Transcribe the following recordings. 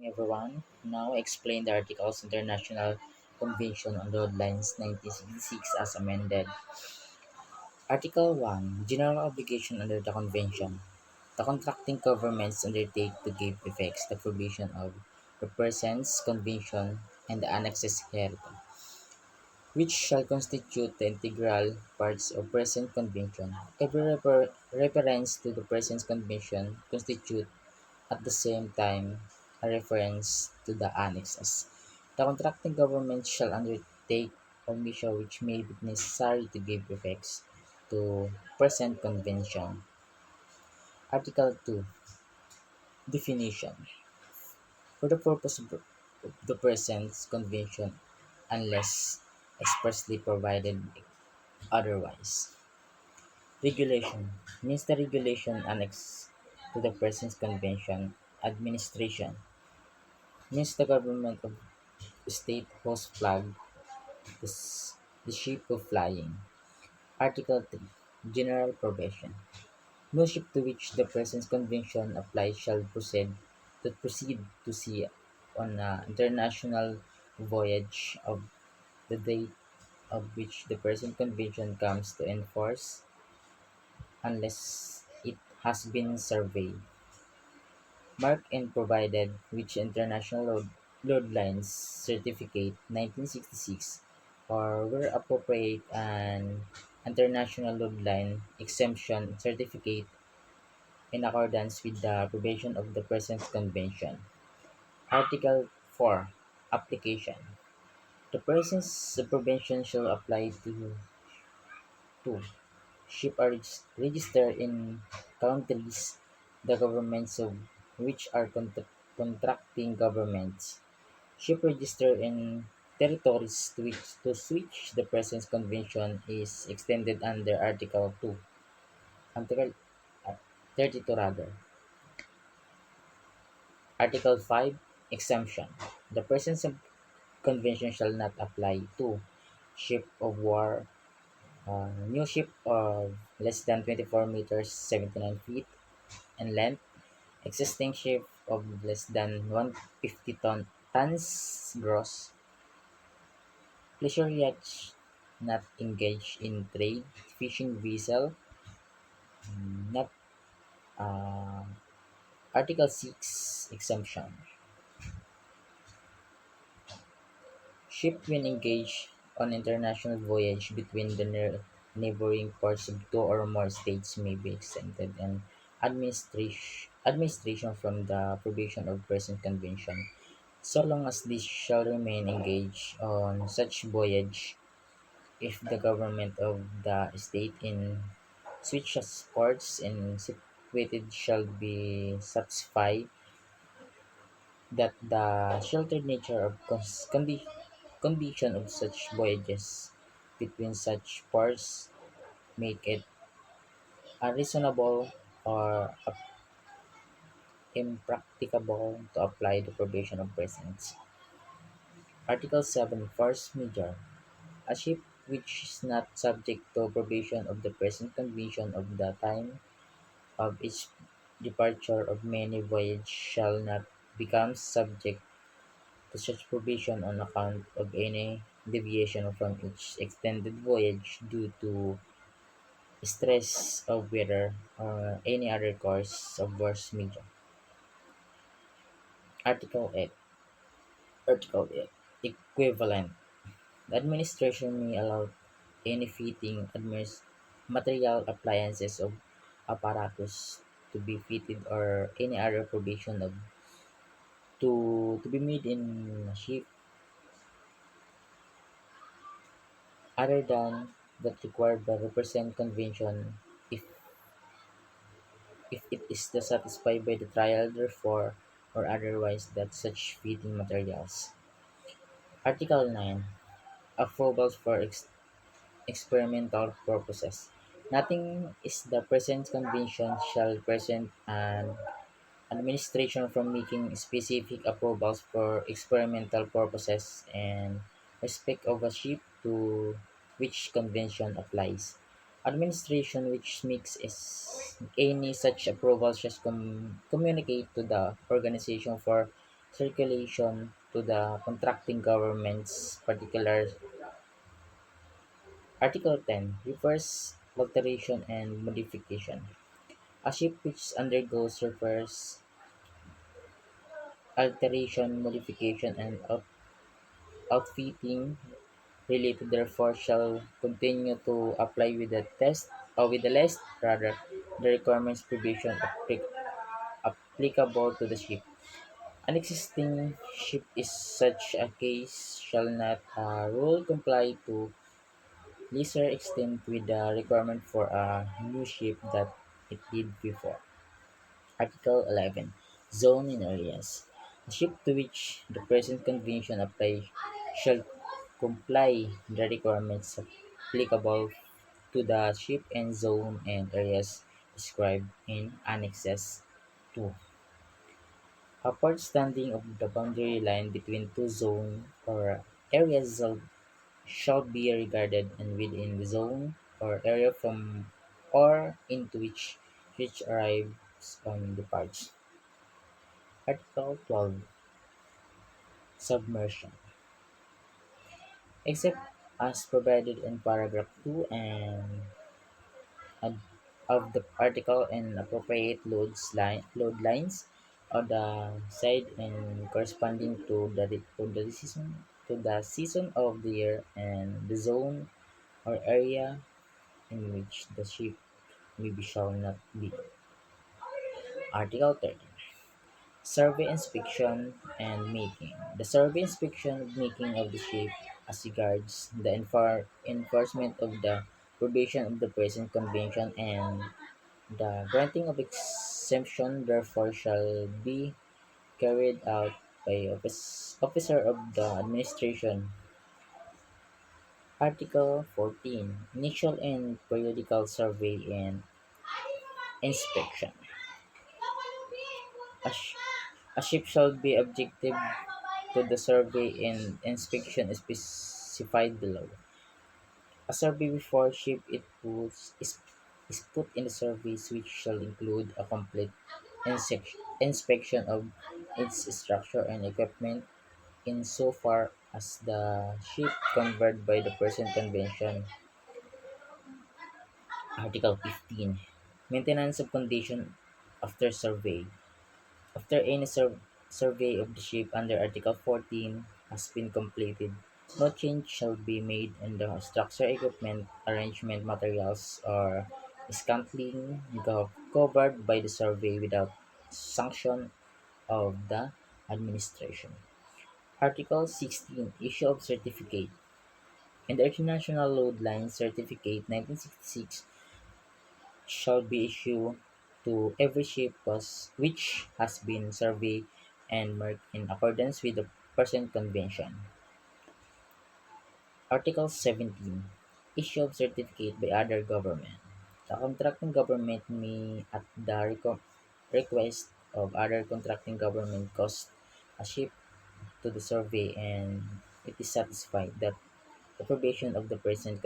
everyone. Now I explain the Articles International Convention on Road Lines 1966 as amended. Article 1. General obligation under the Convention. The contracting governments undertake to give effects the provision of the present Convention and the annexes hereto, which shall constitute the integral parts of present Convention. Every reference to the present Convention constitute at the same time a reference to the annexes. The contracting government shall undertake all measures which may be necessary to give effects to present convention. Article 2. Definition. For the purpose of the present convention, unless expressly provided otherwise. Regulation means the regulation annexed to the present convention. Administration means the government of state whose flag is the ship of flying. Article 3. General provision. No ship to which the present convention applies shall proceed to sea on an international voyage of the date of which the present convention comes to enforce, unless it has been surveyed, marked and provided, which International Load Lines Certificate 1966, or where appropriate, an International Load Line Exemption Certificate in accordance with the provision of the present convention. Article 4. Application. The present subprovision shall apply to ships are registered in countries, the governments of which are contracting governments. Ship registered in territories to which the present convention is extended under Article 32 rather. Article 5. Exemption. The present convention shall not apply to ship of war, new ship of less than 24 meters 79 feet in length, existing ship of less than 150 tons gross, pleasure yachts not engaged in trade, fishing vessel, not Article 6. Exemption. Ship when engaged on international voyage between the neighboring parts of two or more states may be exempted and administration from the provision of present convention, so long as these shall remain engaged on such voyage, if the government of the state in which such ports and situated shall be satisfied that the sheltered nature of condition of such voyages between such ports make it unreasonable or impracticable to apply the provision of present. Article 7. Force majeure. A ship which is not subject to provision of the present convention of the time of its departure of many voyage shall not become subject to such provision on account of any deviation from its extended voyage due to stress of weather or any other cause of force majeure. Article 8. Article 8. Equivalent. The administration may allow any fitting material appliances of apparatus to be fitted or any other provision to be made in a ship other than that required by the present convention if it is satisfied by the trial therefore or otherwise that such fitting materials. Article 9. Approvals for experimental purposes. Nothing is the present convention shall present an administration from making specific approvals for experimental purposes in respect of a ship to which convention applies. Administration which makes any such approval shall communicate to the Organization for circulation to the contracting government's particular. Article 10 refers alteration and modification. A ship which undergoes repairs, alteration, modification, and outfitting related therefore shall continue to apply with the test or with the list rather the requirements provision applicable to the ship. An existing ship is such a case shall not rule comply to lesser extent with the requirement for a new ship that it did before. Article 11. Zone and areas. A ship to which the present convention applies shall comply the requirements applicable to the ship and zone and areas described in Annexes 2. Upward standing of the boundary line between two zones or areas shall be regarded and within the zone or area from or into which arrives on departs. Article 12. Submersion. Except as provided in paragraph 2 and ad- of the article and appropriate load lines on the side and corresponding to the season of the year and the zone or area in which the ship may be shall not be. Article 13. Survey inspection and making. The survey inspection and making of the ship as regards the enforcement of the provision of the present convention and the granting of exemption therefore shall be carried out by officer of the administration. Article 14. Initial and periodical survey and inspection. A, sh- a ship shall be objective to the survey and inspection specified below. A survey before ship is put in the surveys which shall include a complete inspection of its structure and equipment insofar as the ship covered by the present convention. Article 15. Maintenance of condition after survey. After any survey of the ship under Article 14 has been completed, no change shall be made in the structure, equipment, arrangement, materials, or scantling covered by the survey without sanction of the administration. Article 16. Issue of certificate. In the International Load Line Certificate 1966 shall be issued to every ship which has been surveyed and marked in accordance with the present convention. Article 17. Issue of certificate by other government. The contracting government may, at the request of other contracting government, cost a ship to the survey and it is satisfied that the provision of the present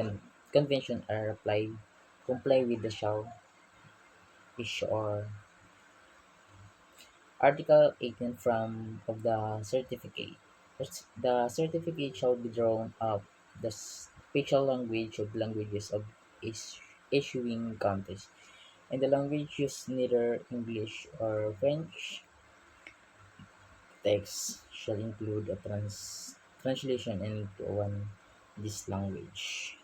convention are applied comply with the shall issue or Article 18 from of the certificate. The certificate shall be drawn up the special language of languages of issuing countries, and the language used neither English or French. Text shall include a translation into one this language.